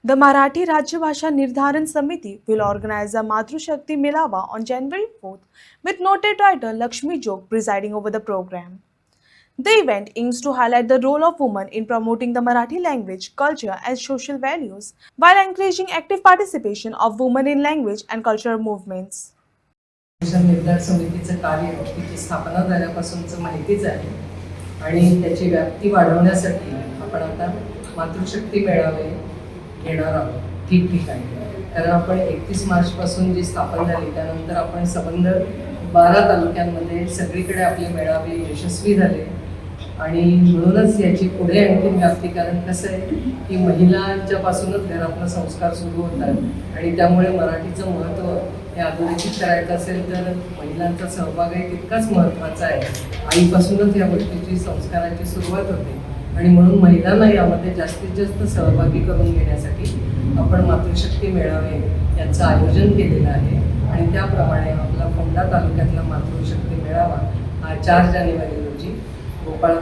The Marathi Rajya Bhasha Nirdharan Samiti will organize a Matrushakti Milava on January 4th with noted writer Lakshmi Jog presiding over the program. The event aims to highlight the role of women in promoting the Marathi language, culture, and social values while encouraging active participation of women in language and cultural movements. निर्धार समितीचं कार्य तिची स्थापना झाल्यापासूनचं माहितीच आहे आणि त्याची व्याप्ती वाढवण्यासाठी आपण आता मातृशक्ती मेळावे घेणार आहोत ठिकठिकाणी. कारण आपण 31 मार्चपासून जी स्थापना झाली त्यानंतर आपण संबंध 12 तालुक्यांमध्ये सगळीकडे आपले मेळावे यशस्वी झाले आणि म्हणूनच याची पुढे आणखीन व्याप्ती. कारण कसं आहे की महिलांच्यापासूनच घरातनं संस्कार सुरू होतात आणि त्यामुळे मराठीचं महत्त्व हे अधोरेखित करायचं असेल तर महिलांचा सहभागही तितकाच महत्त्वाचा आहे. आईपासूनच या गोष्टीची संस्काराची सुरुवात होते आणि म्हणून महिलांना यामध्ये जास्तीत जास्त सहभागी करून घेण्यासाठी आपण मातृशक्ती मेळावे यांचं आयोजन केलेलं आहे आणि त्याप्रमाणे आपला फोंडा तालुक्यातला मातृशक्ती मेळावा हा 4 जानेवारी रोजी गोपाळ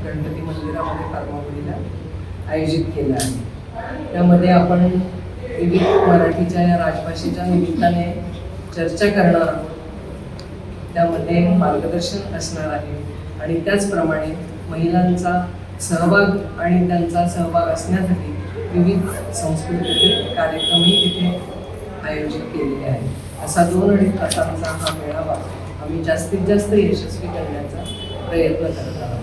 गणपती मंदिरामध्ये फार्मावडीला आयोजित केला आहे. त्यामध्ये आपण विविध मराठीच्या या राजभाषेच्या निमित्ताने चर्चा करणार आहोत. त्यामध्ये मार्गदर्शन असणार आहे आणि त्याचप्रमाणे महिलांचा सहभाग आणि त्यांचा सहभाग असण्यासाठी विविध सांस्कृतिक कार्यक्रमही तिथे आयोजित केलेले आहेत. असा 2-2.5 तासांचा हा मेळावा आम्ही जास्तीत जास्त यशस्वी करण्याचा प्रयत्न करत आहोत.